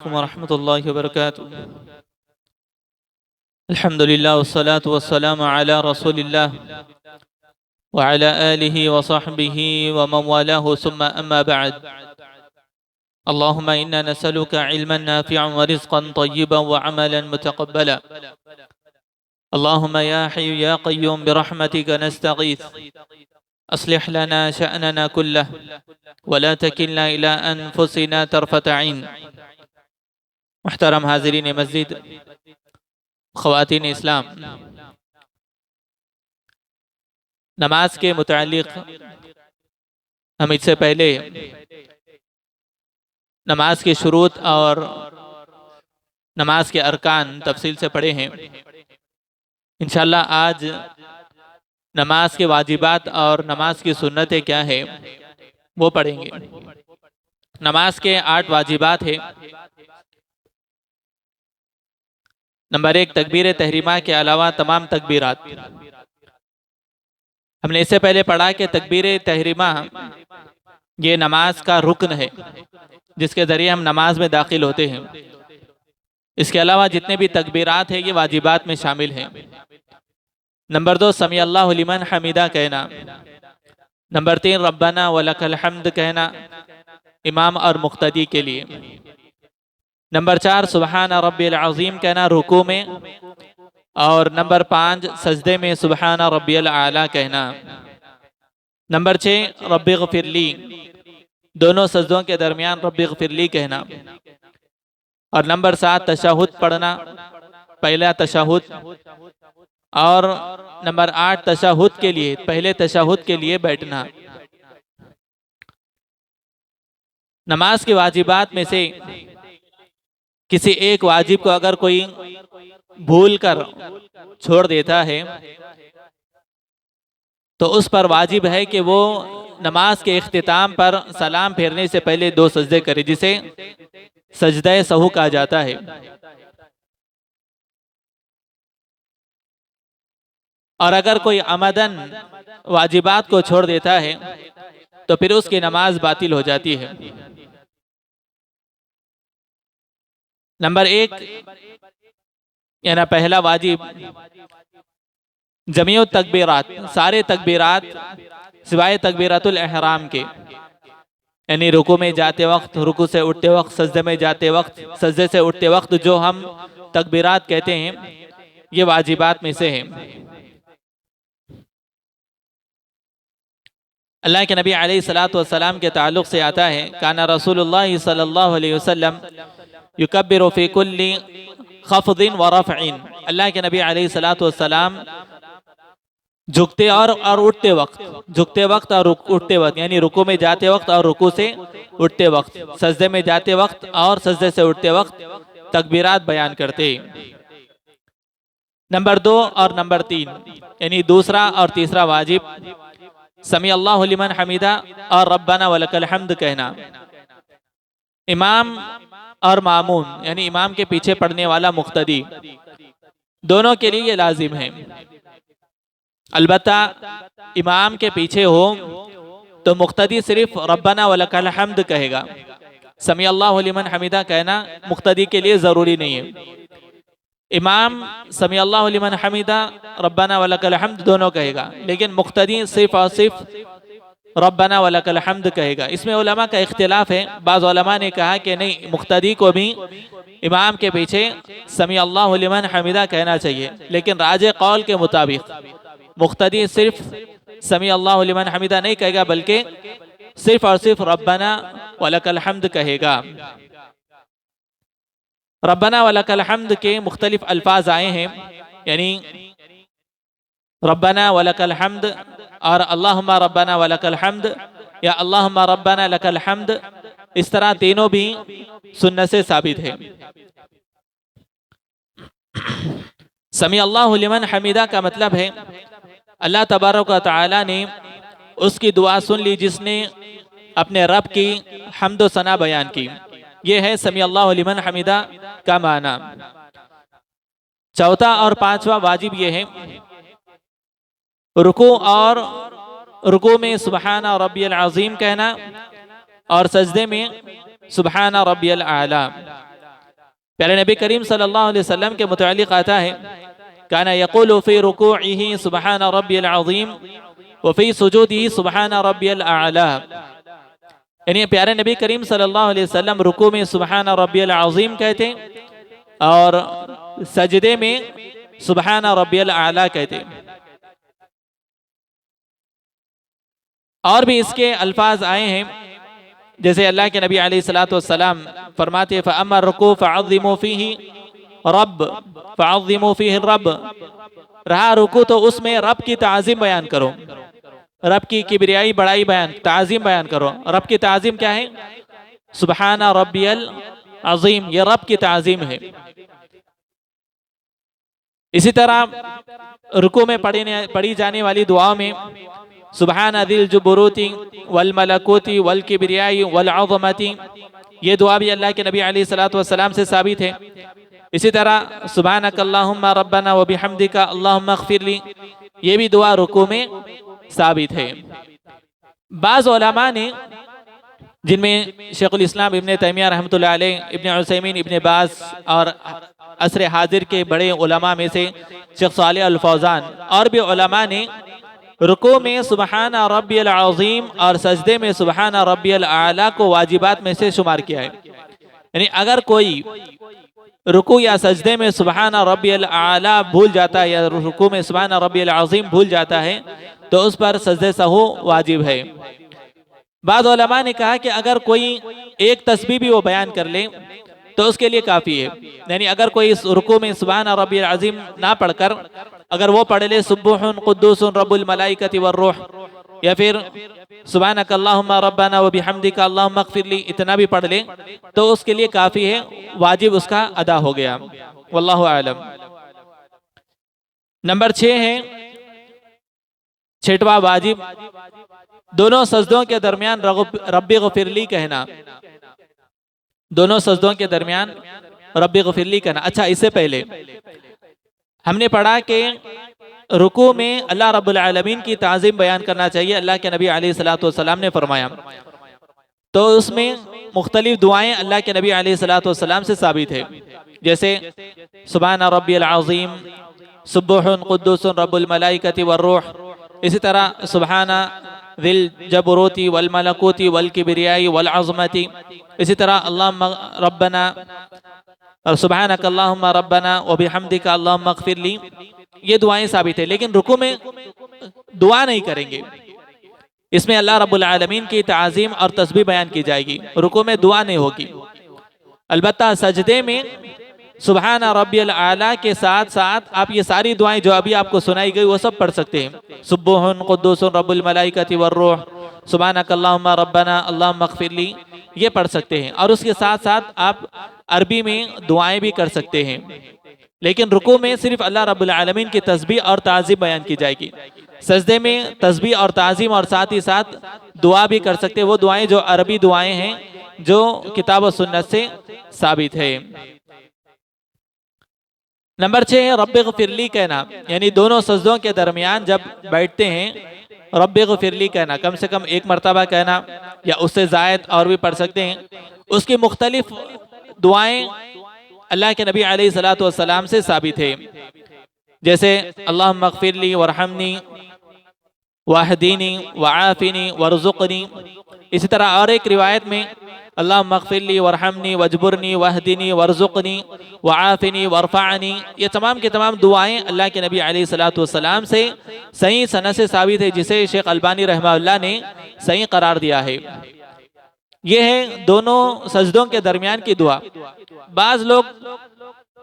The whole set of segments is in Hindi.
वरहमतुल्लाहि वबरकातुहू। अल्हम्दुलिल्लाह वस्सलातु वस्सलामु अला रसूलिल्लाह व अला आलिहि व सहबिहि व मन वालाहु सुम्मा अम्मा बअद। अल्लाहुम्मा इन्ना नसअलुका इल्मन नाफिअन व रिज़्क़न तय्यिबन व अमलन मुतक़ब्बला। अल्लाहुम्मा या हय्यु या क़य्यूम बिरहमतिका नस्तगीथ अस्लिह लना शअनना कुल्लह व ला तकिलना इला अनफुसिना तरफ़त ऐन। मुहतरम हाज़िरीन मस्जिद, ख़वातीन इस्लाम, नमाज के मुतालिक हम इससे पहले नमाज के शुरूत और नमाज के अरकान तफसील से पढ़े हैं। इंशाअल्लाह आज नमाज के वाजिबात और नमाज की सुन्नतें क्या है वो पढ़ेंगे। नमाज के 8 वाजिबात है। नंबर 1, तकबीर तहरीमा के अलावा तमाम तकबीरात। हमने इससे पहले पढ़ा कि तकबीर तहरीमा ये नमाज का रुकन है जिसके ज़रिए हम नमाज में दाखिल होते हैं। इसके अलावा जितने भी तकबीरात हैं ये वाजिबात में शामिल हैं। नंबर 2, समी अल्लाहु लिमन हमीदा कहना। नंबर 3, रब्बना वलकल हम्द कहना इमाम और मुक्तदी के लिए। नंबर 4, सुबहान रब्बिल अज़ीम कहना रुकू में। और नंबर 5, सजदे में सुबहान रब्बिल आला कहना। नंबर 6, रब्बिग़फिरली, दोनों सजदों के दरमियान रब्बिग़फिरली कहना। और नंबर 7, तशहुद पढ़ना, पहला तशहुद। और नंबर 8, तशहुद के लिए, पहले तशहुद के लिए बैठना। नमाज के वाजिबात में से किसी एक वाजिब को अगर कोई भूल कर छोड़ देता है तो उस पर वाजिब है कि वो नमाज के इख्तिताम पर सलाम फेरने से पहले 2 सजदे करे, जिसे सजदे सहू कहा जाता है। और अगर कोई अमदन वाजिबात को छोड़ देता है तो फिर उसकी नमाज बातिल हो जाती है। नंबर 1 यानी पहला वाजिब जमीउ तकबीरात, सारे तकबीरात सिवाय तकबीरातुल एहराम के, यानी रुकू में जाते वक्त, रुकू से उठते वक्त, सजदे में जाते वक्त, सजदे से उठते वक्त जो हम तकबीरात कहते हैं ये वाजिबात में से हैं। अल्लाह के नबी अलैहिस्सलातु वस्सलाम के ताल्लुक़ से आता है, काना रसूलुल्लाह सल्लल्लाहु अलैहि वसल्लम युकब्बिरु फी कुल्ली खफ़दिन व रफ़इन। अल्लाह के नबी अलैहिस्सलातु वस्सलाम झुकते और उठते वक्त, झुकते वक्त और उठते वक्त, यानी रुकू में जाते वक्त और रुकू से उठते वक्त, सजदे में जाते वक्त और सजदे से उठते वक्त तकबीरात बयान करते। नंबर 2 और नंबर 3 यानी दूसरा और तीसरा वाजिब समी अल्लाहु लिमन हमीदा और रब्बना वलकल हम्द कहना। इमाम और मामून यानी इमाम के पीछे पढ़ने वाला मुक्तदी, दोनों के लिए ये लाजिम है। अलबत्ता इमाम के पीछे हो तो मुक्तदी सिर्फ रब्बना वलकल हम्द कहेगा। समी अल्लाहु लिमन हमीदा कहना मुक्तदी के लिए ज़रूरी नहीं है। इमाम समी अल्लाहु लिमन हमीदा, रब्बना वलकल हम्द दोनों कहेगा, लेकिन मुक्तदी सिर्फ और सिर्फ रब्बना वलकल हम्द कहेगा। इसमें उलमा का इख्तिलाफ है। बाज़ उलमा ने कहा कि नहीं, मुक्तदी को भी इमाम के पीछे समी अल्लाहु लिमन हमीदा कहना चाहिए, लेकिन राजे कौल के मुताबिक मुक्तदी सिर्फ समी अल्लाहु लिमन हमीदा नहीं कहेगा, बल्कि सिर्फ और सिर्फ रब्बना वलकल हम्द कहेगा। रब्बना वलकल हम्द के मुख्तलिफ अल्फाज आए हैं, यानी रब्बना वलकल हम्द और अल्लाहुम्मा रब्बना वलकल हम्द या अल्लाहुम्मा रब्बना लकल हम्द, इस तरह तीनों भी सुन्नत से साबित है। समी अल्लाहु लिमन हमीदा का मतलब है अल्लाह तबारक व तआला ने उसकी दुआ सुन ली जिसने अपने रब की हम्द व सना बयान की। ये है समी अल्लाहु लिमन हमीदा का माना। चौथा और पांचवा वाजिब ये है रुकू और रुकू में सुबहाना रब्बियल अज़ीम कहना और सजदे में सुबहाना रब्बियल आला। प्यारे नबी करीम सल्लल्लाहु अलैहि वसल्लम के मुतालिक आता है, काना यक़ूलु फ़ी रुकूइही सुब्हान रब्बियल अज़ीम व फ़ी सुजूदिही सुब्हान रब्बियल आला। यानी प्यारे नबी करीम सल्लल्लाहु अलैहि वसल्लम रुकू में सुब्हान रब्बियल अज़ीम कहते और सजदे में सुब्हान रब्बियल आला कहते। और भी इसके अल्फाज आए हैं, जैसे अल्लाह के नबी अलैहिस्सलातु वस्सलाम फरमाते फ़अम्मा रुकू फ़अज़्ज़िमू फ़ीही रब फ़अज़्ज़िमू फ़ीही रब। रहा रुकू तो उसमें रब की ताज़ीम बयान करो, रब की किबरियाई बड़ाई बयान ताज़ीम बयान करो। रब की ताज़ीम क्या है? सुब्हान रब्बियल अज़ीम, ये रब की ताज़ीम है। इसी तरह रुकू में पढ़ी जाने वाली दुआओं में सुब्हान दिल जुबरूती वल मलकूती वल किबरियाई वल अज़मती, ये दुआ भी अल्लाह के नबी अलैहिस्सलातु वस्सलाम से साबित है। इसी तरह सुब्हानक अल्लाहुम्मा रब्बना व बिहम्दिका अल्लाहुम्मा अग़फिरली, ये भी दुआ रुकू में साबित है। बाज़ उलमा ने, जिनमें शेखुल इस्लाम इब्ने तैमिया रहमतुल्लाह अलैह, इब्ने उसैमीन, इब्ने बाज़ और असर हाजिर के बड़े उलमा में से शेख सालेह अल फौज़ान और भी उलमा ने रुकू में सुब्हान रब्बियल अज़ीम और सजदे में सुब्हान रब्बियल आला को वाजिबात में से शुमार किया है। यानी अगर कोई रुकू या सजदे में सुब्हान रब्बियल आला भूल जाता है या रुकू में सुब्हान रब्बियल अज़ीम भूल जाता है तो उस पर सजदे सहू वाजिब है। बाद उलमा ने कहा कि अगर कोई एक तस्बीह भी वो बयान कर ले तो उसके लिए काफ़ी है। यानी अगर कोई इस रुकू में सुब्हान रब्बियल अज़ीम ना पढ़कर अगर वो पढ़ ले सुब्बुहुन कुद्दूसुन रब्बुल मलाइकति वर्रूह, या फिर सुब्हानक अल्लाहुम्मा रब्बना व बिहम्दिका अल्लाहुम्मा अग़फिरली, इतना भी पढ़ ले तो उसके लिए काफ़ी है, वाजिब उसका अदा हो गया। वल्लाहु आलम। नंबर 6 है, छठवां वाजिब, दोनों सजदों के दरमियान रब्बी ग़फिरली कहना। दोनों सजदों के दरमियान रब्बी ग़फिरली कहना। अच्छा, इससे पहले हमने पढ़ा कि रुकू में अल्लाह रब्बुल आलमीन की ताज़ीम बयान करना चाहिए, अल्लाह के नबी अलैहिस्सलातु वस्सलाम ने फरमाया। तो उसमें मुख्तलिफ दुआएं अल्लाह के नबी अलैहिस्सलातु वस्सलाम से साबित है, जैसे सुब्हान रब्बियल अज़ीम, सुब्बुहुन कुद्दूसुन रब्बुल मलाइकति वर्रूह। इसी तरह सुब्हान दिल जबरूती वल मलकूती वल किबरियाई वल अज़मती। इसी तरह अल्लाहुम्मा रब्बना और सुब्हानक अल्लाहुम्मा रब्बना व बिहम्दिका अल्लाहुम्मा अग़फिरली, ये दुआएं साबित है। लेकिन रुकू में दुआ नहीं करेंगे, इसमें अल्लाह रब्बुल आलमीन की ताज़ीम और तस्बीह बयान की जाएगी, रुकू में दुआ नहीं होगी। अलबत्ता सजदे में सुब्हान रब्बियल आला के साथ साथ आप ये सारी दुआएं जो अभी आपको सुनाई गई वो सब पढ़ सकते हैं। सुब्बुहुन कुद्दूसुन रब्बुल मलाइकति वर्रूह, सुब्हानक अल्लाहुम्मा रब्बना अल्लाहुम्मा अग़फिरली, ये पढ़ सकते हैं। और उसके साथ साथ आप अरबी में दुआएं भी कर सकते हैं। लेकिन रुकू में सिर्फ अल्लाह रब्बुल आलमीन की तस्बीह और ताज़ीम बयान की जाएगी। सजदे में तस्बीह और ताज़ीम और साथ ही साथ दुआ भी कर सकते हैं, वो दुआएं जो अरबी दुआएं हैं जो किताब और सुन्नत से साबित है। नंबर 6 है रब्बी ग़फिरली कहना, यानी दोनों सजदों के दरमियान जब बैठते हैं रब्बी ग़फिरली कहना, कम से कम एक मरतबा कहना या उससे ज़ायद और भी पढ़ सकते हैं। उसकी मुख्तलिफ दुआएं अल्लाह के नबी अलैहिस्सलातु वस्सलाम से साबित है, जैसे अल्लाहुम्मा अग़फिरली वरहमनी वाहदीनी वआफ़िनी वरज़ुक़नी। इसी तरह और एक रिवायत में अल्लाहुम्मा अग़फिरली वरहमनी वजबुरनी वहदीनी वरज़ुक़नी वआफ़िनी वरफ़अनी। ये तमाम के तमाम दुआएं अल्लाह के नबी अलैहिस्सलातु वस्सलाम से सही सनद से साबित है, जिसे शेख अल्बानी रहमतुल्लाह ने सही करार दिया है। ये है दोनों सजदों के दरमियान की दुआ। बाज़ लोग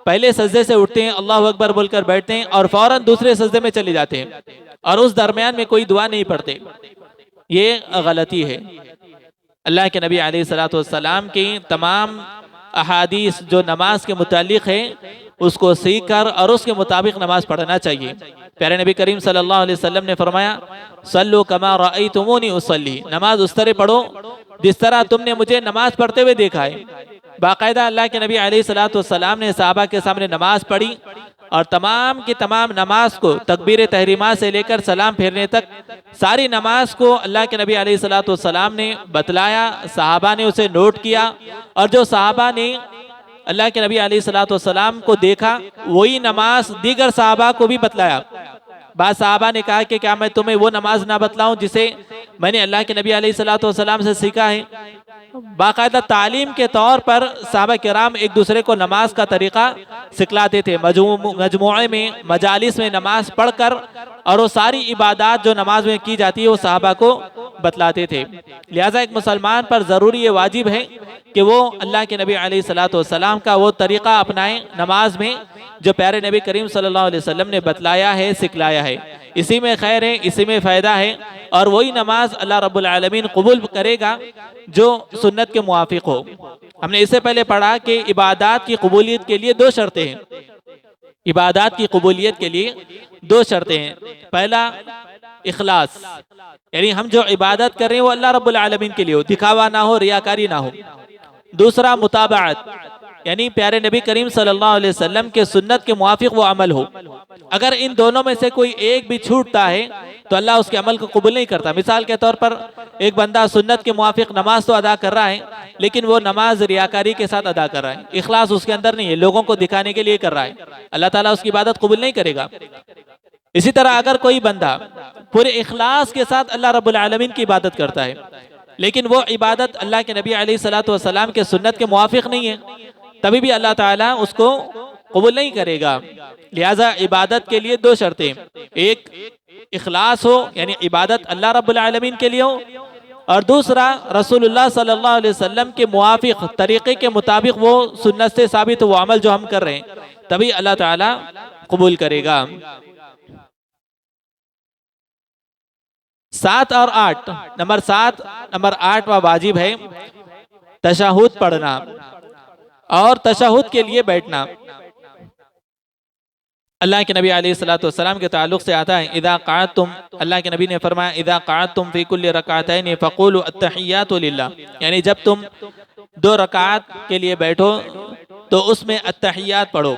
पहले सजदे से उठते हैं, अल्लाहु अकबर बोलकर बैठते हैं और फौरन दूसरे सजदे में चले जाते हैं और उस दरमियान में कोई दुआ नहीं पढ़ते। ये गलती है। अल्लाह के नबी अलैहिस्सलातु वस्सलाम की तमाम अहादीस जो नमाज के मुतालिक है उसको सीख कर और उसके मुताबिक नमाज पढ़ना चाहिए। प्यारे नबी करीम सल्लल्लाहु अलैहि वसल्लम ने फरमाया, सल्लु कमा रअयतुमूनी उसल्ली, नमाज उस तरह पढ़ो जिस तरह तुमने मुझे नमाज पढ़ते हुए देखा है। बाकायदा अल्लाह के नबी अलैहिस्सलातु वस्सलाम ने सहाबा के सामने नमाज पढ़ी और तमाम की तमाम नमाज को तकबीर तहरीमा से लेकर सलाम फेरने तक सारी नमाज को अल्लाह के नबी अलैहिस्सलातु वस्सलाम ने बतलाया, सहाबा ने उसे नोट किया और जो सहाबा ने अल्लाह के नबी अलैहिस्सलाम को देखा, वही नमाज दीगर साहबा को भी बतलाया। बाद साहबा ने कहा कि क्या मैं तुम्हें वो नमाज ना बतलाऊं जिसे मैंने अल्लाह के नबी अलैहिस्सलाम से सीखा है। बाकायदा तालीम के तौर पर साहबा किराम एक दूसरे को नमाज का तरीका सिखलाते थे। मजमुए में, मजालिस में नमाज पढ़कर और वो सारी इबादत जो नमाज में की जाती है वो साहबा को बतलाते थे। लिहाजा एक मुसलमान पर ज़रूरी ये वाजिब है कि वो अल्लाह के नबी अलैहिस्सलाम का वो तरीका अपनाएं नमाज में जो प्यारे नबी करीम सल्लल्लाहु अलैहि वसल्लम ने बतलाया है, सिखलाया है। इसी में खैर है, इसी में फ़ायदा है, और वही नमाज अल्लाह रब्बुल आलमीन कबूल करेगा जो सुन्नत के मुआफिक हो। हमने इससे पहले पढ़ा कि इबादत की कबूलियत के लिए दो शर्तें हैं। इबादत की कबूलियत के लिए दो शर्तें हैं। पहला इखलास, यानी हम जो इबादत कर रहे हैं वो अल्लाह रब्बुल आलमीन के लिए हो, दिखावा ना हो, रियाकारी ना हो। दूसरा मुताबाअत, यानी प्यारे नबी करीम सल्लल्लाहु अलैहि वसल्लम के सुन्नत के मुआफिक वो अमल हो। अगर इन दोनों में से कोई एक भी छूटता है तो अल्लाह उसके अमल को कबूल नहीं करता। मिसाल के तौर पर एक बंदा सुन्नत के मुआफिक नमाज तो अदा कर रहा है, लेकिन वो नमाज रियाकारी के साथ अदा कर रहा है, इखलास उसके अंदर नहीं है, लोगों को दिखाने के लिए कर रहा है, अल्लाह ताला उसकी इबादत कबूल नहीं करेगा। इसी तरह अगर कोई बंदा पूरे इखलास के साथ अल्लाह रब्बुल आलमीन की इबादत करता है, लेकिन वो इबादत अल्लाह के नबी अलैहिस्सलाम के सुन्नत के मुआफिक नहीं है, तभी भी अल्लाह ताला उसको कबूल नहीं करेगा। लिहाजा इबादत के लिए दो शर्तें, एक इखलास हो यानी इबादत अल्लाह रब्बुल आलमीन के लिए हो, और दूसरा रसूलुल्लाह सल्लल्लाहु अलैहि वसल्लम के मुआफिक तरीके के मुताबिक वो सुन्नत से साबित वो अमल जो हम कर रहे हैं, तभी अल्लाह ताला कबूल करेगा। 7 और 8, नंबर 7 नंबर 8 वाजिब है तशहुद पढ़ना और तशहुद के लिए बैठना। अल्लाह के नबी अलैहिस्सलाम के ताल्लुक से आता है, इदा क़अदतुम, अल्लाह के नबी ने फरमाया, इदा क़अदतुम फ़ी कुल्लि रकातैन फ़क़ूलू अत्तहिय्यातु लिल्लाह, यानी जब तुम 2 रकात के लिए बैठो तो उसमें अत्तहिय्यात पढ़ो।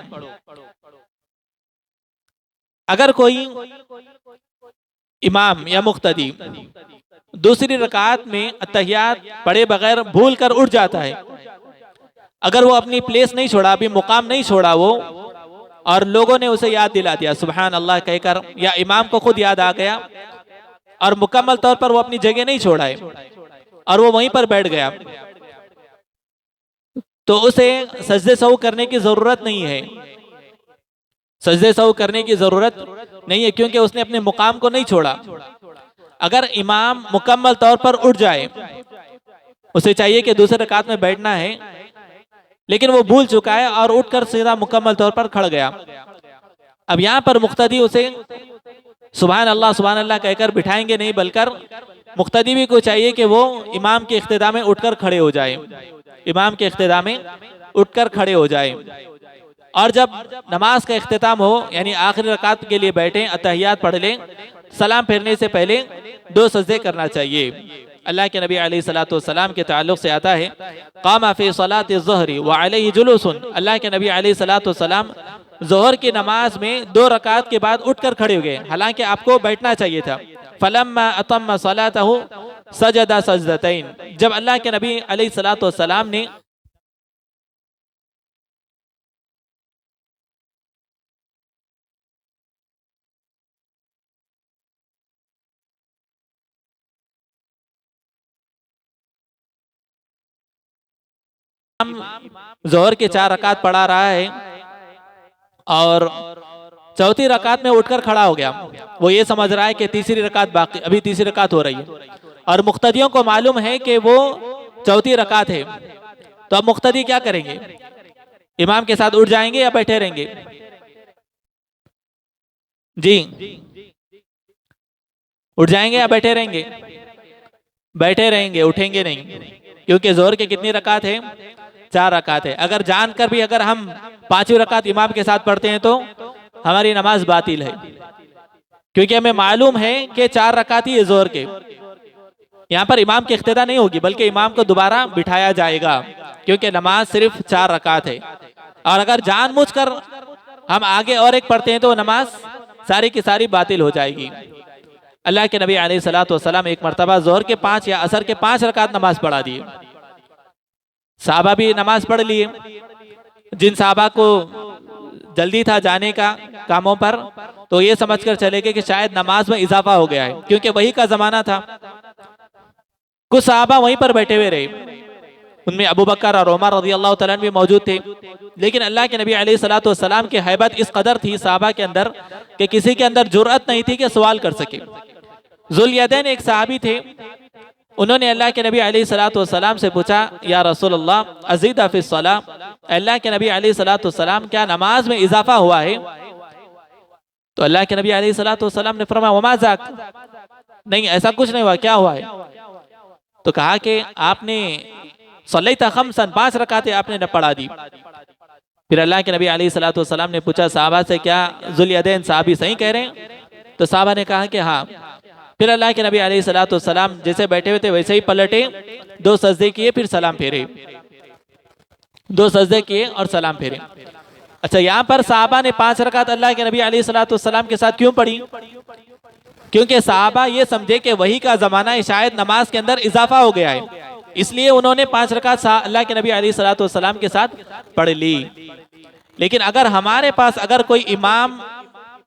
अगर कोई इमाम या मुक्तदी दूसरी रकात में अत्तहिय्यात पढ़े बगैर भूल कर उठ जाता है, अगर वो अपनी प्लेस नहीं छोड़ा, अभी मुकाम नहीं छोड़ा वो, और लोगों ने उसे याद दिला दिया सुबहान अल्लाह कहकर, या इमाम को खुद याद आ गया और मुकम्मल तौर पर वो अपनी जगह नहीं छोड़ा है और वो वहीं पर बैठ गया, तो उसे सजदे सहू करने की जरूरत नहीं है। सजदे सहू करने की जरूरत नहीं है, क्योंकि उसने अपने मुकाम को नहीं छोड़ा। अगर इमाम मुकम्मल तौर पर उठ जाए, उसे चाहिए कि दूसरे रकात में बैठना है, लेकिन वो भूल चुका है और उठकर सीधा मुकम्मल तौर पर खड़ गया। अब यहाँ पर मुक्तदी उसे सुभान अल्लाह कहकर बिठाएंगे नहीं, बल्कि मुक्तदी भी को चाहिए कि वो इमाम के इख्तिदा में उठकर खड़े हो जाए, इमाम के इख्तिदा में उठकर खड़े हो जाए। और जब नमाज का इख्तिताम हो यानी आखिरी रकात के लिए बैठे, अत्तहियात पढ़ लें, सलाम फेरने से पहले 2 सजदे करना चाहिए। अल्लाह के नबी अलैहिस्सलाम के ताल्लुक से आता है, क़ामा फ़ी सलाति ज़ुहरी व अलैहि जुलूसुन, अल्लाह के नबी अलैहिस्सलाम ज़ोहर की नमाज में 2 रकात के बाद उठकर खड़े हो गए, हालांकि आपको बैठना चाहिए था। फलम्मा अतम्मा सलातहु सजदा सजदतैन, जब अल्लाह के नबी अलैहिस्सलाम ने जोहर के 4 रकात पढ़ा रहा है और चौथी रकात में उठकर खड़ा हो गया, वो ये समझ रहा है कि तीसरी रकात बाकी, अभी तीसरी रकात हो रही है, और मुक्तदियों को मालूम है कि वो चौथी रकात है, तो अब मुक्तदी क्या करेंगे? इमाम के साथ उठ जाएंगे या बैठे रहेंगे? जी, उठ जाएंगे या बैठे रहेंगे? बैठे रहेंगे, उठेंगे नहीं, क्योंकि जोहर के कितनी रकात है? 4 रकात है। अगर जानकर भी अगर हम 5वीं रकात इमाम के साथ पढ़ते हैं तो हमारी नमाज बातिल है, क्योंकि हमें मालूम है कि 4 रकात ही है जोहर के। यहाँ पर इमाम की इख्तिदा नहीं होगी, बल्कि इमाम को दोबारा बिठाया जाएगा, क्योंकि नमाज सिर्फ 4 रकात है। और अगर जानबूझकर हम आगे और एक पढ़ते हैं तो नमाज सारी की सारी बातिल हो जाएगी। अल्लाह के नबी अलैहिस्सलाम एक मरतबा जोहर के 5 या असर के 5 रकात नमाज पढ़ा दिए, साहबा भी नमाज पढ़ लिए। जिन साहबा को जल्दी था जाने का कामों पर, तो ये समझकर चले गए कि शायद नमाज में इजाफा हो गया है, क्योंकि वही का जमाना था। कुछ साहबा वहीं पर बैठे हुए रहे, उनमें अबू बकर और उमर रज़ी अल्लाह तआला अन्हु भी मौजूद थे। लेकिन अल्लाह के नबी अलैहिस्सलातु वस्सलाम की हैबत इस कदर थी साहबा के अंदर कि किसी के अंदर जुर्अत नहीं थी कि सवाल कर सके। जुल्यदैन एक साहबी थे, उन्होंने अल्लाह के नबी अलैहिस्सलातु वस्सलाम से पूछा, या रसूलल्लाह अज़ीदा फ़िस सलाह, अल्लाह के नबी अलैहिस्सलातु वस्सलाम क्या नमाज में इजाफा हुआ है? तो अल्लाह के नबी अलैहिस्सलातु वस्सलाम ने फरमाया, वमा ज़ाक, नहीं ऐसा कुछ नहीं हुआ, क्या हुआ है? तो कहा कि आपने सल्लैता खम्सन, 5 रकातें आपने न पढ़ा दी। फिर अल्लाह के नबी अलैहिस्सलातु वस्सलाम ने पूछा साहबा से, क्या जुल्यदैन साहबी सही कह रहे हैं? तो साहबा ने कहा कि हाँ। फिर अल्लाह के नबी अलैहिस्सलातु वस्सलाम जैसे बैठे हुए थे वैसे ही पलटे, 2 सजदे किए, फिर सलाम फेरे, 2 सजदे किए और सलाम फेरे। अच्छा, यहाँ पर साहबा ने 5 रकात अल्लाह के नबी अलैहिस्सलातु वस्सलाम के साथ क्यों पढ़ी? क्योंकि साहबा ये समझे कि वही का जमाना है, शायद नमाज के अंदर इजाफा हो गया है, इसलिए उन्होंने 5 रकात अल्लाह के नबी अलैहिस्सलातु वस्सलाम के साथ पढ़ ली। लेकिन अगर हमारे पास अगर कोई इमाम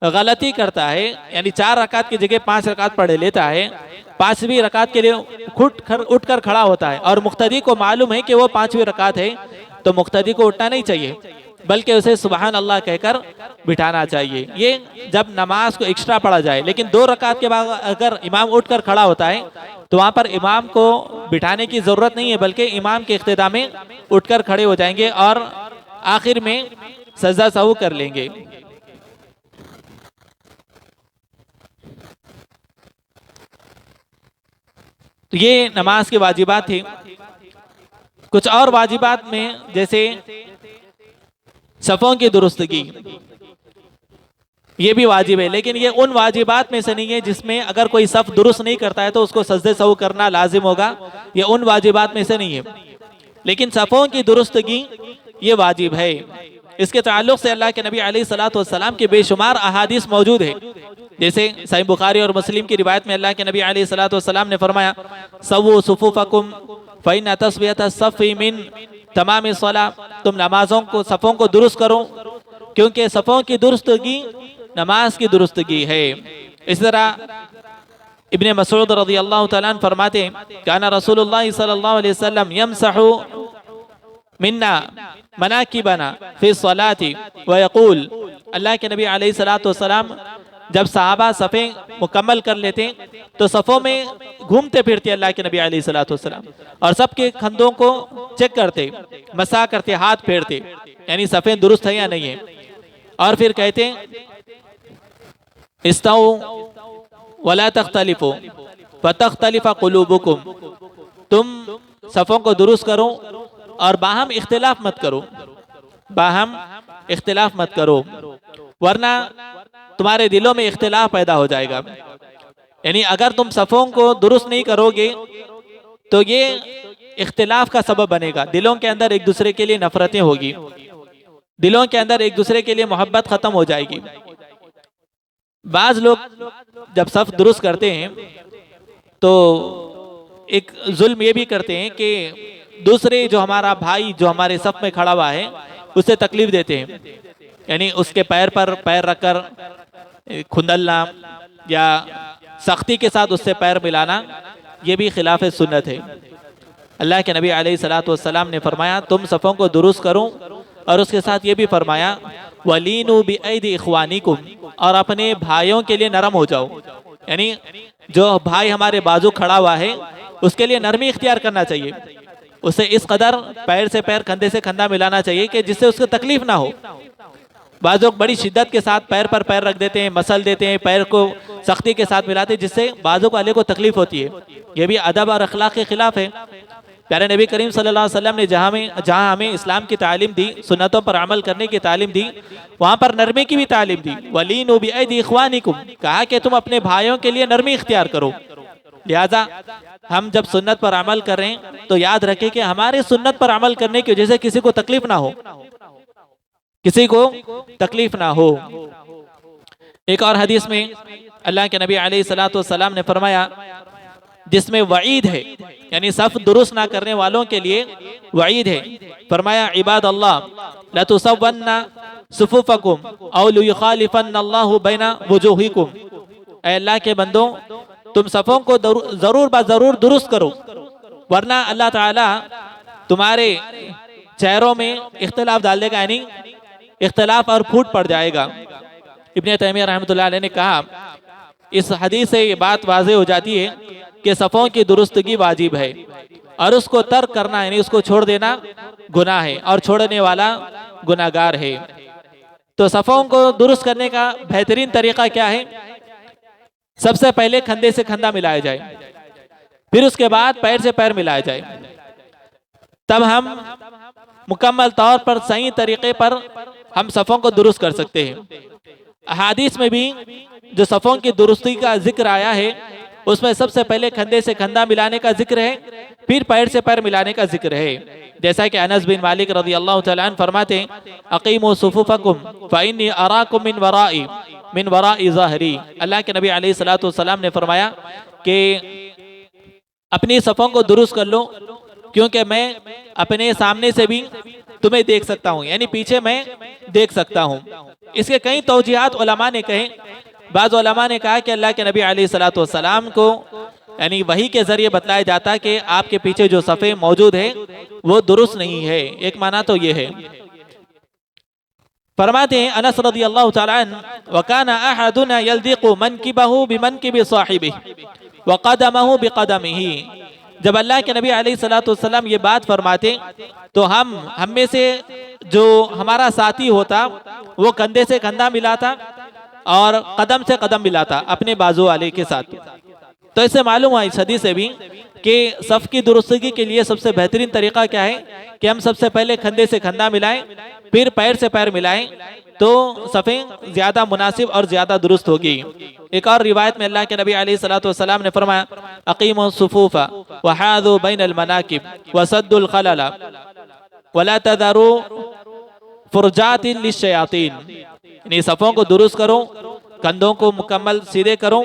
गलती करता है, यानी 4 रकात की जगह 5 रकात पढ़ लेता है, 5वीं रकात के लिए उठ कर खड़ा होता है और मुक्तदी को मालूम है कि वो 5वीं रकात है, तो मुक्तदी को उठना नहीं चाहिए, बल्कि उसे सुबहान अल्लाह कहकर बिठाना चाहिए। ये जब नमाज को एक्स्ट्रा पढ़ा जाए। लेकिन 2 रकात के बाद अगर इमाम उठकर खड़ा होता है तो वहाँ पर इमाम को बिठाने की जरूरत नहीं है, बल्कि इमाम के इख्तिदा में उठकर खड़े हो जाएंगे और आखिर में सजदा सहू कर लेंगे। तो ये नमाज के वाजिबात थे। कुछ और वाजिबात में जैसे सफ़ों की दुरुस्तगी, ये भी वाजिब है, लेकिन ये उन वाजिबात में से नहीं है जिसमें अगर कोई सफ़ दुरुस्त नहीं करता है तो उसको सजदे सहू करना लाजिम होगा, ये उन वाजिबात में से नहीं है। लेकिन सफ़ों की दुरुस्तगी ये वाजिब है। इसके ताल्लुक से अल्लाह के नबी अलैहिस्सलातु वस्सलाम के बेशुमार अहादीस मौजूद है। जैसे सही बुखारी और मुस्लिम की रिवायत में अल्लाह के नबी अलैहिस्सलातु वस्सलाम ने फरमाया, सव्वू सुफूफकुम फ़इन्न तस्वियत अस्सफ़्फ़ि मिन तमाम सला, तुम नमाजों को सफ़ों को दुरुस्त करो, क्योंकि सफ़ों की दुरुस्तगी नमाज की दुरुस्तगी है। इस तरह इब्ने मसऊद रज़ियल्लाहु तआला अन्हु फरमाते हैं, काना रसूलुल्लाह सल्लल्लाहु अलैहि वसल्लम यमसहु मिन्ना मनाकिबना फी सलाती व यक़ूल, अल्लाह के नबी अलैहिस्सलातु वस्सलाम जब सहाबा सफ़ें मुकम्मल कर लेते तो सफ़ों में घूमते फिरते अल्लाह के नबी अलैहिस्सलातु वस्सलाम और सबके कंधों को चेक करते, मसा करते, हाथ फेरते, यानी सफ़ें दुरुस्त है या नहीं है, और फिर कहते इस्ताऊ वला तख्तलिफू फतख्तलिफ कुलूबुकुम, तुम सफ़ों को दुरुस्त करो और बाहम इख्तिलाफ मत करो, बाहम इख्तिलाफ मत करो, वरना तुम्हारे दिलों में इख्तिलाफ पैदा हो जाएगा। यानी अगर तुम सफ़ों को दुरुस्त नहीं करोगे तो ये इख्तिलाफ का सबब बनेगा, दिलों के अंदर एक दूसरे के लिए नफरतें होगी, दिलों के अंदर एक दूसरे के लिए मोहब्बत खत्म हो जाएगी। बाज लोग जब सफ़ दुरुस्त करते हैं तो एक जुल्म ये भी करते हैं कि दूसरे जो हमारा भाई जो हमारे सफ़ में खड़ा हुआ है उसे तकलीफ देते हैं, यानी उसके पैर पर पैर रखकर खुंदलना या सख्ती के साथ उससे पैर मिलाना, ये भी खिलाफ सुन्नत है। अल्लाह के नबी अलैहिस्सलातु वस्सलाम ने फरमाया, तुम सफ़ों को दुरुस्त करो, और उसके साथ ये भी फरमाया, वलीनु बिअयदी इख्वानिकुम, और अपने भाइयों के लिए नरम हो जाओ, यानी जो भाई हमारे बाजू खड़ा हुआ है उसके लिए नरमी इख्तियार करना चाहिए, उसे इस कदर पैर से पैर, कंधे से कंधा मिलाना चाहिए कि जिससे उसको तकलीफ ना हो। बाज़ लोग बड़ी शिद्दत के साथ पैर पर पैर रख देते हैं, मसल देते हैं, पैर को सख्ती के साथ मिलाते हैं, जिससे बाज़ों वाले को तकलीफ होती है। यह भी अदब और अखलाक के खिलाफ है। प्यारे नबी करीम सल्लल्लाहु अलैहि वसल्लम ने जहाँ हमें इस्लाम की तालीम दी, सुन्नतों पर अमल करने की तालीम दी, वहाँ पर नरमी की भी तालीम दी। वलीनु बिअयदी इख्वानिकुम, कहा कि तुम अपने भाइयों के लिए नरमी इख्तियार करो। लिहाजा हम जब सुन्नत पर अमल कर रहे हैं तो याद रखें कि हमारे सुन्नत पर अमल करने की वजह से किसी को तकलीफ ना हो, किसी को तकलीफ ना हो। एक और हदीस में अल्लाह के नबी अलैहिस्सलातु वस्सलाम ने फरमाया, जिसमें वईद है, यानी सफ दुरुस्त ना करने वालों के लिए वईद है। फरमाया इबाद अल्लाह ला तुसव्वन्ना सुफुफकुम औ लियुखालिफन्नल्लाहु बैना वुजूहिकुम, ऐ अल्लाह के बंदों तुम सफ़ों को जरूर जरूर दुरुस्त करो, वरना अल्लाह ताला तुम्हारे चेहरों में इख्तिलाफ डाल देगा, यानी इख्तिलाफ और फूट पड़ जाएगा। इब्ने तैमिया रहमतुल्लाह अलैह ने कहा इस हदीस से ये बात वाज़ेह हो जाती है कि सफ़ों की दुरुस्तगी वाजिब है और उसको तर्क करना यानी उसको छोड़ देना गुनाह है और छोड़ने वाला गुनाहगार है। तो सफ़ों को दुरुस्त करने का बेहतरीन तरीका क्या है? सबसे पहले कंधे से कंधा मिलाया जाए, फिर उसके बाद पैर से पैर मिलाया जाए, तब हम मुकम्मल तौर पर सही तरीके पर हम सफ़ों को दुरुस्त कर सकते हैं। अहादीस में भी जो सफ़ों की दुरुस्ती का जिक्र आया है उसमें सबसे पहले कंधे से कंधा मिलाने का जिक्र है, फिर पैर से पैर मिलाने का जिक्र है। जैसा कि अनस बिन मालिक रज़ी अल्लाह तआला अन्हु फरमाते अक़ीमू सुफ़ुफ़कुम फ़इन्नी अराकुम मिन वराई ज़हरी। अल्लाह के नबी अलैहिस्सलातु वस्सलाम ने फरमाया कि अपनी सफ़ों को दुरुस्त कर लो, क्योंकि मैं अपने सामने से भी तुम्हें देख सकता हूँ, यानी पीछे मैं देख सकता हूँ। इसके कई तौजीहात उलमा ने कहे। बाज़ उलमा ने कहा कि अल्लाह के नबी अलैहिस्सलातु वस्सलाम को यानी वही के जरिए बतलाया जाता कि आपके पीछे जो सफ़े मौजूद है वो दुरुस्त नहीं है। एक माना तो ये है। फरमाते हैं अनस रज़ी अल्लाह तआला अन्हु वकाना अहदुना यल्दिक़ु मनकिबहु बिमनकिबि साहिबिही व क़दमहु बिक़दमिही। जब अल्लाह के नबी अलैहिस्सलातु वस्सलाम ये बात फरमाते तो हम में से जो हमारा साथी होता वो कंधे से कंधा मिलाता और कदम से कदम मिलाता अपने बाजू वाले के साथ। तो इससे मालूम हुआ इस हदीस से भी कि सफ़ की दुरुस्तगी के लिए सबसे बेहतरीन तरीका क्या है कि हम सबसे पहले कंधे से कंधा मिलाएं, फिर पैर से पैर मिलाएं, तो सफ़ें ज़्यादा मुनासिब और ज़्यादा दुरुस्त होगी। एक और रिवायत में अल्लाह के नबी अलैहिस्सलातु वस्सलाम ने फरमाया अक़ीमू सुफ़ूफ़ा वहाज़ू बैनल मनाकिब वसद्दुल ख़लला वला तज़रू फ़ुरजातिन लिश्शयातीन। यानी सफ़ों को दुरुस्त करो, कंधों को मुकम्मल सीधे करो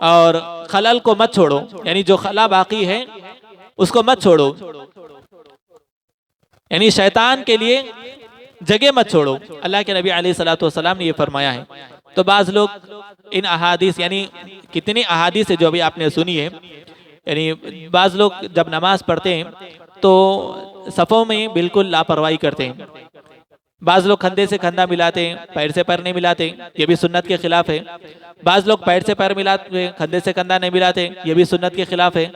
और खलल को मत छोड़ो, यानी जो खला बाकी है उसको मत छोड़ो, यानी शैतान के लिए जगह मत छोड़ो। अल्लाह के नबी अलैहिस्सलातु वस्सलाम ने ये फरमाया है। तो बाज़ लोग इन अहादीस यानी कितनी अहादीस है जो अभी आपने सुनी है, यानी बाज़ लोग जब नमाज पढ़ते हैं तो सफ़ों में बिल्कुल लापरवाही करते हैं। बाज़ लोग कंधे से कंधा मिलाते हैं, पैर से पैर नहीं मिलाते, ये भी सुन्नत के खिलाफ है। बाज़ लोग पैर से पैर मिलाते हैं, कंधे से कंधा नहीं मिलाते, ये भी सुन्नत के खिलाफ है।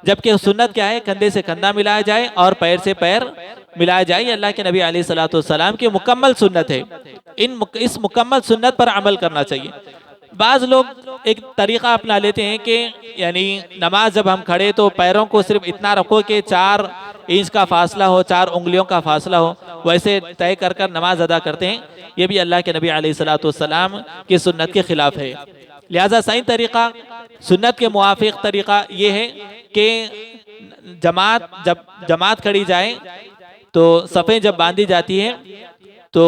जबकि सुन्नत क्या है? कंधे से कंधा मिलाया जाए और पैर से पैर मिलाया जाए। अल्लाह के नबी अलैहिस्सलातु वस्सलाम की मुकम्मल सुन्नत है। इस मुकम्मल सुन्नत पर अमल करना चाहिए। बाज़ लोग एक तरीक़ा अपना लेते हैं कि यानी नमाज जब हम खड़े तो पैरों को सिर्फ इतना रखो कि 4 इंच का फासला हो, 4 उंगलियों का फासला हो, वैसे तय कर कर नमाज अदा करते हैं। ये भी अल्लाह के नबी अलैहिस्सलातु वस्सलाम की सुन्नत के खिलाफ है। लिहाजा सही तरीक़ा, सुन्नत के मुवाफ़िक़ तरीक़ा ये है कि जब जमात खड़ी जाए तो सफ़ें जब बांधी जाती है तो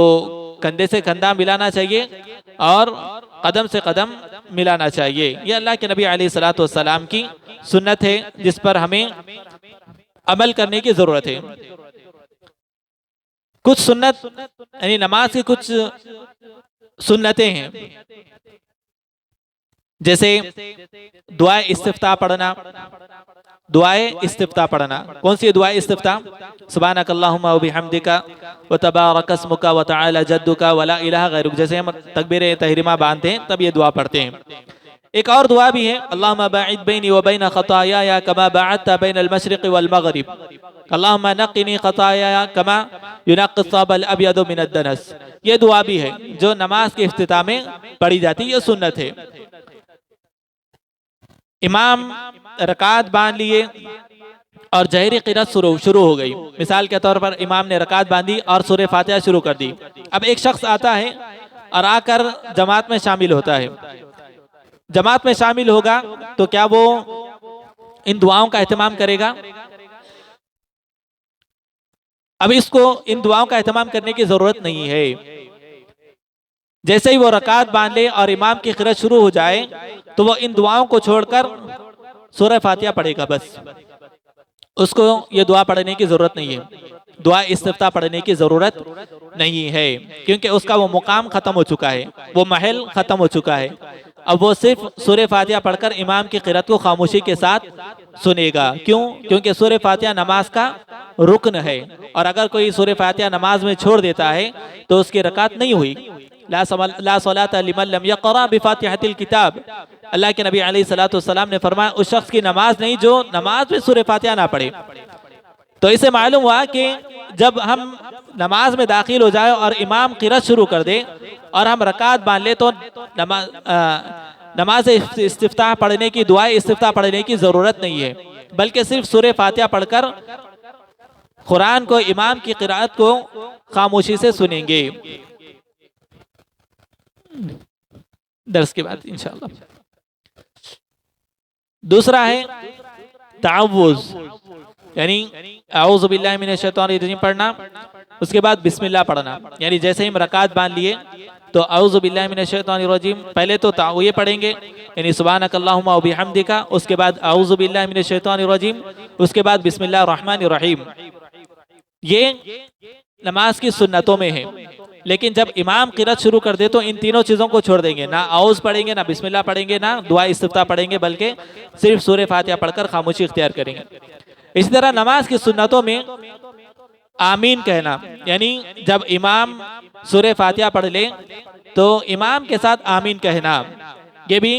कंधे से कंधा मिलाना चाहिए और कदम से कदम मिलाना चाहिए। ये अल्लाह के नबी अलैहिस्सलातु वस्सलाम की सुन्नत है जिस पर हमें अमल करने की ज़रूरत है। कुछ सुन्नत यानी नमाज की कुछ सुन्नतें हैं, जैसे दुआ इस्तिफ्ताह पढ़ना। दुआए इस्तिफ्ताह पढ़ना कौन सी दुआ इस्तिफ्ताह? सुब्हानकल्लाहुम्मा व बिहम्दिका व तबारकस्मुका व तआला जद्दुका व ला इलाहा गैरुक। जैसे हम तकबीर तहरीमा बांधते हैं तब ये दुआ पढ़ते हैं। एक और दुआ भी है अल्लाहुम्मा बाइद बैनी व बैन खतायाया कमा बअदता बैनल मशरिक़ वल मग़रिब अल्लाहुम्मा नक़्क़िनी खतायाया कमा युनक़्क़िस साबल अब्यदु मिनद दनस। ये दुआ भी है जो नमाज के इफ्तिताह में पढ़ी जाती है, ये सुन्नत है। इमाम रकात बांध लिए और जहरी क़िरात शुरू हो गई। मिसाल के तौर पर इमाम ने रकात बांधी और सूरह फातिहा शुरू कर दी। अब एक शख्स आता है और आकर जमात में शामिल होता है। जमात में शामिल होगा तो क्या वो इन दुआओं का एहतमाम करेगा? अब इसको इन दुआओं का एहतमाम करने की जरूरत नहीं है। जैसे ही वो रकात बांध ले और इमाम की क़िरात शुरू हो जाए तो वो इन दुआओं को छोड़कर सूरह फातिहा पढ़ेगा बस, उसको ये दुआ पढ़ने की ज़रूरत नहीं है, दुआ इस्तिफ्ताह पढ़ने की ज़रूरत नहीं है, क्योंकि उसका वो मुकाम ख़त्म हो चुका है, वो महल ख़त्म हो चुका है। अब वो सिर्फ सूरह फातिहा पढ़कर इमाम की क़िरात को खामोशी के साथ सुनेगा। क्यों? क्योंकि सूरह फातिहा नमाज का रुकन है, और अगर कोई सूरह फातिहा नमाज में छोड़ देता है तो उसकी रकात नहीं हुई। ला सलात लिमन लम यक़रा बिफ़ातिहतिल किताब, अल्लाह के नबी अलैहिस्सलातु वस्सलाम ने फरमाया उस शख्स की नमाज नहीं जो नमाज में सूरह फातिहा ना पढ़े। तो इसे मालूम हुआ कि जब हम नमाज में दाखिल हो जाए और इमाम क़िरात शुरू कर दे और हम रकात बांध ले तो नमाज इस्तिफ्ताह पढ़ने की, दुआ इस्तिफ्ताह पढ़ने की ज़रूरत नहीं है, बल्कि सिर्फ सूरह फातिहा पढ़कर कुरान को, इमाम की क़िरात को खामोशी से सुनेंगे। दर्स के बाद इंशाअल्लाह। दूसरा है तावुज़, यानी औज़ु बिल्लाहि मिनश शैतानिर रजीम पढ़ना, उसके बाद बिस्मिल्लाह पढ़ना। यानी जैसे ही हम रकात बांध लिए तो औज़ु बिल्लाहि मिनश शैतानिर रजीम, पहले तो ये पढ़ेंगे यानी सुब्हानकल्लाहुम्मा व बिहम्दिका, उसके बाद औज़ु बिल्लाहि मिनश शैतानिर रजीम, उसके बाद बिस्मिल्लाहिर रहमानिर रहीम। ये नमाज की सुन्नतों में है, लेकिन जब इमाम क़िरात शुरू कर दे तो इन तीनों चीज़ों को छोड़ देंगे, ना औज़ पढ़ेंगे, ना बिस्मिल्लाह पढ़ेंगे, ना दुआ इस्तिफ्ताह पढ़ेंगे, बल्कि सिर्फ सूरह फातिहा पढ़कर खामोशी इख्तियार करेंगे। इसी तरह नमाज की सुन्नतों में आमीन कहना, यानी जब इमाम सूरह फातिहा पढ़ ले तो इमाम के साथ आमीन कहना, ये भी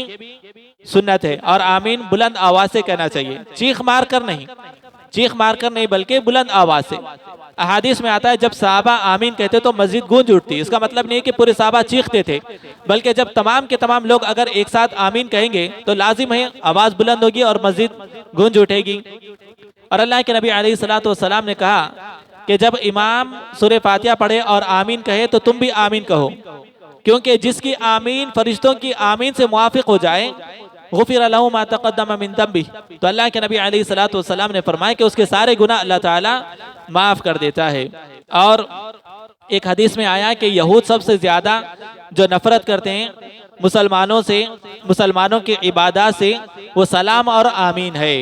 सुन्नत है। और आमीन बुलंद आवाज से कहना चाहिए, चीख मार कर नहीं, बल्कि बुलंद आवाज से। अहादीस में आता है जब सहाबा आमीन कहते तो मस्जिद गूंज उठती। इसका मतलब नहीं है कि पूरे सहाबा चीखते थे, बल्कि जब तमाम के तमाम लोग अगर एक साथ आमीन कहेंगे तो लाजिम है आवाज बुलंद होगी और मस्जिद गूंज उठेगी। और अल्लाह के नबी अलैहिस्सलातु वस्सलाम ने कहा कि जब इमाम सूरह फातिहा पढ़े और आमीन कहे तो तुम भी आमीन कहो, क्योंकि जिसकी आमीन फरिश्तों की आमीन से मुआफिक हो जाए गुफ़िर लहू मा तक़द्दम मिन ज़ंबि, तो अल्लाह के नबी अलैहिस्सलातु वस्सलाम ने फरमाया कि उसके सारे गुनाह अल्लाह ताला माफ़ कर देता है। और एक हदीस में आया कि यहूद सबसे ज़्यादा जो नफरत करते हैं मुसलमानों से, मुसलमानों की इबादत से, वो सलाम और आमीन है,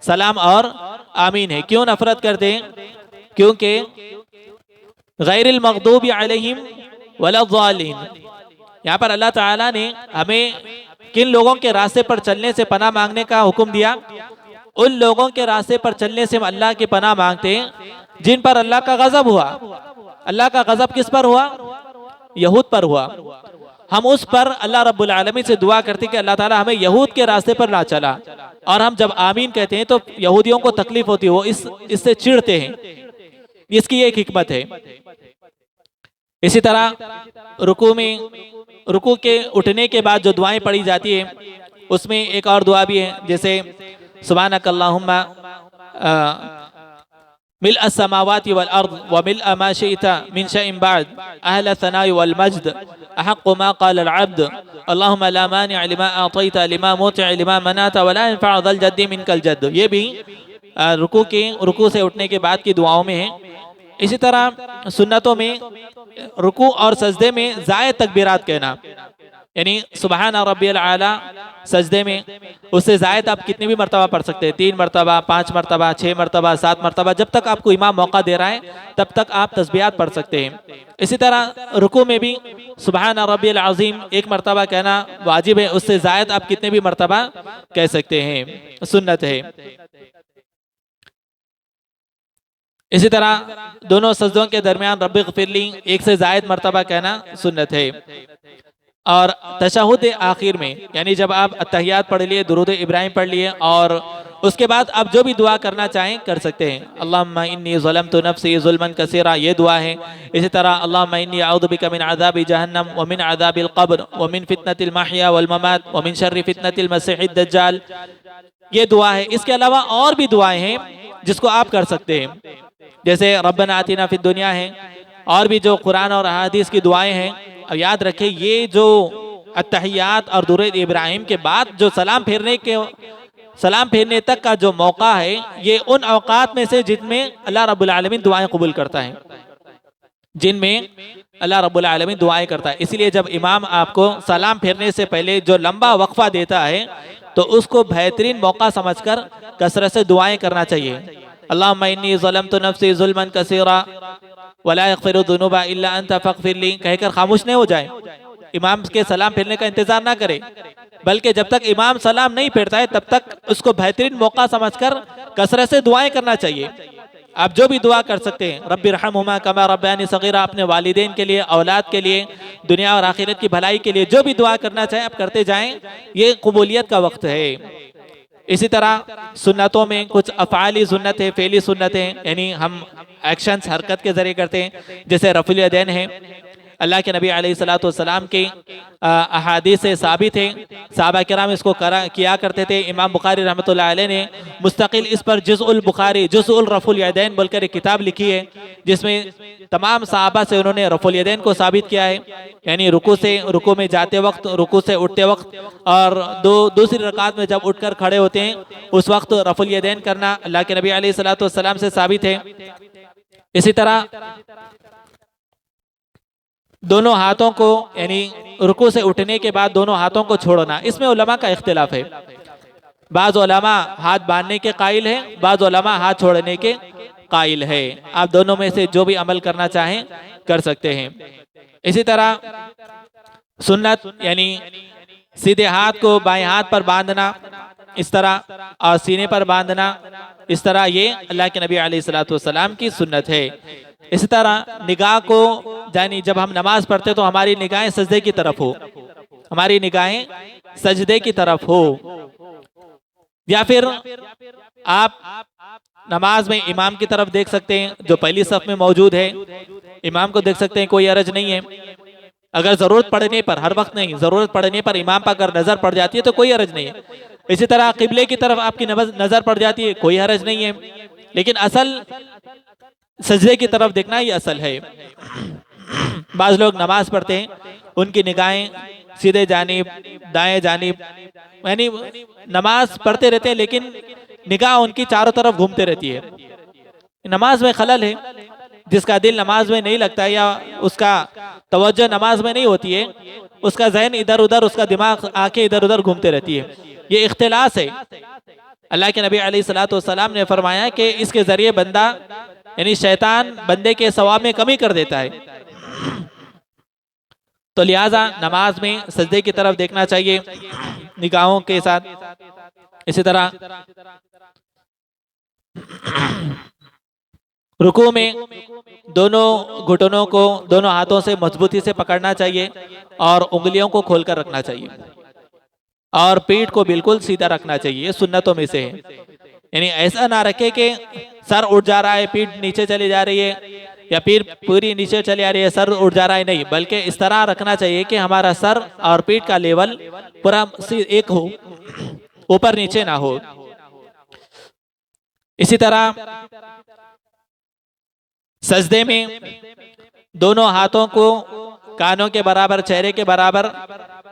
सलाम और आमीन है। क्यों नफरत करते हैं? क्योंकि गैरिल मग़दूबि अलैहिम वलद्दालिन, यहाँ पर अल्लाह ताला ने हमें किन लोगों के रास्ते पर चलने से पनाह मांगने का हुक्म दिया? उन लोगों के रास्ते पर चलने से हम अल्लाह की पनाह मांगते हैं जिन पर अल्लाह का गजब हुआ। अल्लाह का गजब किस पर हुआ? यहूद पर हुआ। हम उस पर अल्लाह रब्बुल आलमीन से दुआ करते कि अल्लाह ताला हमें यहूद के रास्ते पर ना चला। और हम जब आमीन कहते हैं तो यहूदियों को तकलीफ होती है, वो इससे चिढ़ते हैं। इसकी एक हिकमत है। इसी तरह रुकू के उठने के बाद जो दुआएं पढ़ी जाती है उसमें एक और दुआ भी है, जैसे सुब्हानकल्लाहुम्मा मिल्अ अस्समावाति वल अर्द व मिल्अ मा शि'ता मिन शैइन बअद अहल सनाई वल मज्द अहक्कु मा क़ाल अल अब्द अल्लाहुम्मा ला मानिअ लिमा अअतैता लिमा मुतिअ लिमा मनाता व ला यनफ़अ ज़ल जद्दि मिनकल जद्द। ये भी रुकू से उठने के बाद की दुआओं में है। इसी तरह सुन्नतों में रुकू और सजदे में ज़ायद तकबीरात कहना, यानी सुबहान रब्बियल आला सजदे में उससे ज़ायद आप कितनी भी मरतबा पढ़ सकते हैं, 3 मरतबा, 5 मरतबा, 6 मरतबा, 7 मरतबा, जब तक आपको इमाम मौका दे रहा है तब तक आप तस्बीहात पढ़ सकते हैं। इसी तरह रुकू में भी सुबहान रब्बियल अज़ीम 1 मरतबा कहना वाजिब है, उससे ज़ायद आप कितने भी मरतबा कह सकते हैं, सुन्नत है। इसी तरह दोनों सजदों के दरमियान रब्बि ग़फ़िरली 1 से ज़ायद मरतबा कहना सुन्नत है। और तशहुद आखिर में, यानी जब आप अत्तहियात पढ़ लिए, दुरूद इब्राहिम पढ़ लिए और उसके बाद आप जो भी दुआ करना चाहें कर सकते हैं। अल्लाहुम्मा इन्नी ज़लमतु नफ्सी ज़ुल्मन कसीरा, ये दुआ है। इसी तरह अल्लाहुम्मा इन्नी अऊज़ु बिका मिन अज़ाबि जहन्नम व मिन अज़ाबिल क़ब्र व मिन फितनतिल महया वल ममात व मिन शर्रि फितनतिल मसीहिद दज्जाल, ये दुआ है। इसके अलावा और भी दुआएं हैं जिसको आप कर सकते हैं, जैसे रब्बना आतिना फिद दुनिया है, और भी जो कुरान और अहादीस की दुआएं हैं। और याद रखें ये जो अत्तहियात और दुरूद इब्राहिम के बाद जो सलाम फेरने तक का जो मौका है, ये उन औकात में से जिनमें अल्लाह रब्बुल आलमीन दुआएं कबूल करता है, जिनमें अल्लाह रब्बुल आलमीन दुआएं करता है। इसलिए जब इमाम आपको सलाम फेरने से पहले जो लंबा वक्फा देता है तो उसको बेहतरीन मौका समझकर कसरत से दुआएं करना चाहिए। अल्लाहुम्मा इन्नी ज़लमतु नफ्सी ज़ुल्मन कसीरा वला यग़फ़िरु ज़ुनूबा इल्ला अंता फ़ग़फ़िर ली कहकर खामोश नहीं हो जाए, इमाम के सलाम फिरने का इंतजार ना करे, बल्कि जब तक इमाम सलाम नहीं फिरता है तब तक उसको बेहतरीन मौका समझकर कसरत से दुआएं करना चाहिए। आप जो भी दुआ कर सकते हैं, रब्बी रहमहुमा कमा रब्बानी सगीरा, अपने वालिदैन के लिए, औलाद के लिए, दुनिया और आखिरत की भलाई के लिए जो भी दुआ करना चाहें आप करते जाएं, ये कबूलियत का वक्त है। इसी तरह सुन्नतों में कुछ अफ़ाली सुन्नत है, फेली सुन्नत है, यानी हम एक्शंस हरकत के जरिए करते हैं, जैसे रफ़ुल यदैन है। अल्लाह के नबी अलैहिस्सलाम के अहादीस से साबित है, सहाबा किराम इसको किया करते थे। इमाम बुखारी रहमतुल्लाह अलैह ने मुस्तकिल इस पर जुज़उल बुखारी जुज़उल रफ़ुल यदैन बोलकर एक किताब लिखी है, जिसमें तमाम सहाबा से उन्होंने रफ़ुल यदैन को साबित किया है, यानी रुकू में जाते वक्त, रुकू से उठते वक्त और दूसरी रकात में जब उठकर खड़े होते हैं उस वक्त रफ़ुल यदैन करना अल्लाह के नबी अलैहिस्सलाम से साबित है। इसी तरह दोनों हाथों को, यानी रुकू से उठने के बाद दोनों हाथों को छोड़ना, इसमें उलमा का इख्तिलाफ है। बाज़ उलमा हाथ बांधने के कायल है, बाज़ उलमा हाथ छोड़ने के कायल है। आप दोनों में से जो भी अमल करना चाहें कर सकते हैं। इसी तरह सुन्नत यानी सीधे हाथ को बाएं हाथ पर बांधना इस तरह, और सीने पर बांधना इस तरह, ये अल्लाह के नबी अलैहिस्सलाम की सुन्नत है। इसी तरह निगाह को, यानी जब हम नमाज पढ़ते तो हमारी निगाहें सजदे की तरफ हो, हमारी निगाहें सजदे की तरफ हो, या फिर आप नमाज में इमाम की तरफ देख सकते हैं जो पहली सफ में मौजूद है, इमाम को देख सकते हैं, कोई हरज नहीं है। अगर जरूरत पड़ने पर, हर वक्त नहीं, जरूरत पड़ने पर इमाम पर अगर नजर पड़ जाती है तो कोई हरज नहीं है। इसी तरह किबले की तरफ आपकी नजर पड़ जाती है, कोई हरज नहीं है, लेकिन असल सजदे की तरफ देखना ही असल है। बाज लोग नमाज पढ़ते हैं, उनकी निगाहें सीधे जानिब, दाएं जानिब, यानी नमाज पढ़ते रहते हैं लेकिन निगाह उनकी चारों तरफ घूमते रहती है। नमाज में खलल है। जिसका दिल नमाज में नहीं लगता है या उसका तवज्जो नमाज में नहीं होती है, उसका जहन इधर उधर, उसका दिमाग, आंखें इधर उधर घूमते रहती है, ये इख्तिलास है। अल्लाह के नबी अलैहिस्सलाम ने फरमाया कि इसके जरिए बंदा, यानी शैतान बंदे के सवाब में कमी कर देता है। तो लिहाजा नमाज में सजदे की तरफ देखना चाहिए निगाहों के साथ। इसी तरह रुकू में दोनों घुटनों को दोनों हाथों से मजबूती से पकड़ना चाहिए और उंगलियों को खोलकर रखना चाहिए और पीठ को बिल्कुल सीधा रखना चाहिए। ये सुन्नतों में से है, यानी ऐसा ना रखे कि सर उठ जा रहा है, पीठ नीचे चली जा रही है, या पीठ पूरी नीचे चली आ रही है, सर उठ जा रहा है, नहीं, बल्कि इस तरह रखना चाहिए कि हमारा सर और पीठ का लेवल पूरा एक हो, ऊपर नीचे ना हो। इसी तरह सजदे में दोनों हाथों को कानों के बराबर, चेहरे के बराबर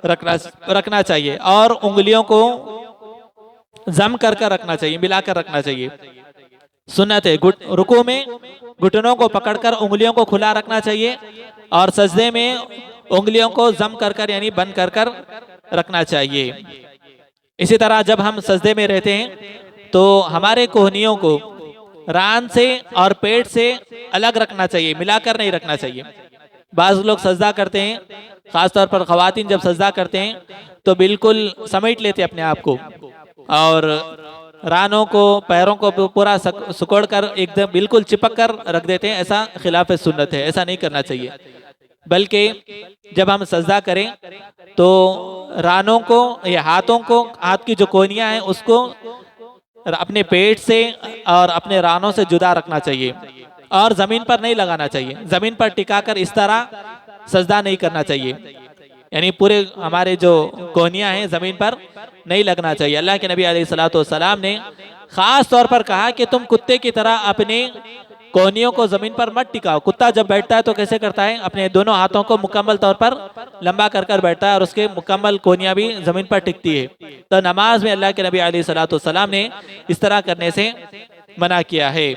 रखना चाहिए और उंगलियों को जम कर रखना चाहिए, मिलाकर रखना चाहिए। सुन्नत है। रुकू में घुटनों को पकड़कर उंगलियों को खुला रखना चाहिए और सजदे में उंगलियों को जम कर यानी बंद कर रखना चाहिए। इसी तरह जब हम सजदे में रहते हैं तो हमारे कोहनियों को रान से और पेट से अलग रखना चाहिए, मिलाकर नहीं रखना चाहिए। बाज़ लोग सजदा करते हैं, खासतौर पर ख़वातीन जब सजदा करते हैं तो बिल्कुल समेट लेते अपने आप को और रानों को, पैरों को पूरा सुकोड़ कर एकदम बिल्कुल चिपक कर रख देते हैं। ऐसा खिलाफ सुन्नत है, ऐसा नहीं करना चाहिए। बल्कि जब हम सजदा करें तो रानों को या हाथों को, हाथ की जो कोहनियाँ हैं उसको अपने पेट से और अपने रानों से जुदा रखना चाहिए और जमीन पर नहीं लगाना चाहिए। जमीन पर टिकाकर इस तरह सजदा नहीं करना चाहिए, यानी पूरे हमारे जो कोहनियां हैं जमीन पर नहीं लगना चाहिए। अल्लाह के नबी अलैहिस्सलाम ने खास तौर पर कहा कि तुम कुत्ते की तरह अपने कोहनियों को जमीन पर मत टिकाओ। कुत्ता जब बैठता है तो कैसे करता है, अपने दोनों हाथों को मुकम्मल तौर पर लंबा कर बैठता है और उसके मुकम्मल कोहनियां भी जमीन पर टिकती है। तो नमाज में अल्लाह के नबी अलैहिस्सलाम ने इस तरह करने से मना किया है।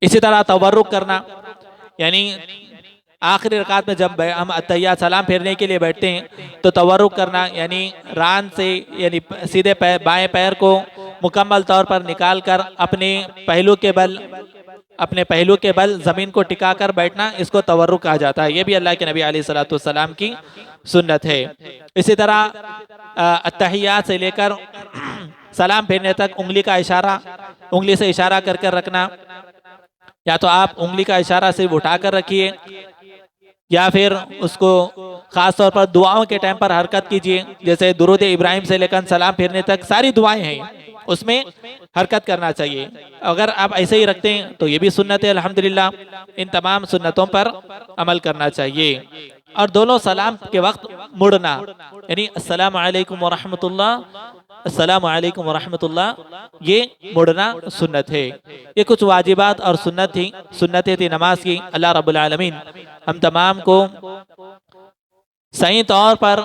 इसी तरह तवर्रुक करना, यानी आखिरी रकात में जब हम अत्तहियात सलाम फेरने के लिए बैठते हैं तो तवर्रुक करना, यानी रान से यानी सीधे बाएं पैर को मुकम्मल तौर पर निकाल कर अपने पहलू के बल ज़मीन को टिका कर बैठना, इसको तवर्रुक कहा जाता है। ये भी अल्लाह के नबी अलैहिस्सलातु वस्सलाम की सुन्नत है। इसी तरह अत्तहियात से लेकर सलाम फेरने तक उंगली से इशारा कर कर रखना, या तो आप उंगली का इशारा सिर्फ उठाकर रखिए या फिर उसको खास तौर पर दुआओं के टाइम पर हरकत कीजिए। जैसे दुरूद इब्राहिम से लेकर सलाम फेरने तक सारी दुआएं हैं, उसमें हरकत करना चाहिए। अगर आप ऐसे ही रखते हैं तो ये भी सुन्नत है अल्हम्दुलिल्लाह। इन तमाम सुन्नतों पर अमल करना चाहिए। और दोनों सलाम के वक्त मुड़ना, यानी अस्सलाम वालेकुम व रहमतुल्लाह, अस्सलाम वालेकुम व रहमतुल्लाह, ये मुड़ना सुन्नत है। ये कुछ वाजिबात और सुन्नतें थी नमाज की। अल्लाह रब्बुल आलमीन हम तमाम को सही तौर पर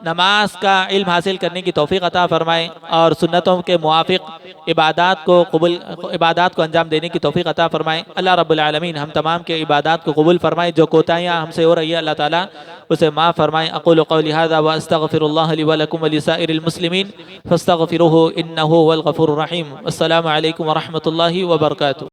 नमाज का इल्म हासिल करने की तौफीक अता फरमाए और सुन्नतों के मुवाफिक इबादात को अंजाम देने की तौफीक अता फरमाए। अल्लाह रब्बुल आलमीन हम तमाम के इबादात को कबूल फरमाए। जो कोताहियाँ हमसे हो रही है अल्लाह ताला उसे माफ़ फरमाए। अक़ूलु क़ौली हाज़ा व अस्तग़फ़िरुल्लाह लि व लकुम व लिसाइरिल मुस्लिमीन फ़स्तग़फ़िरूहु इन्नहु हुवल गफ़ूरुर रहीम। अस्सलामु अलैकुम व रहमतुल्लाहि व बरकातुहू।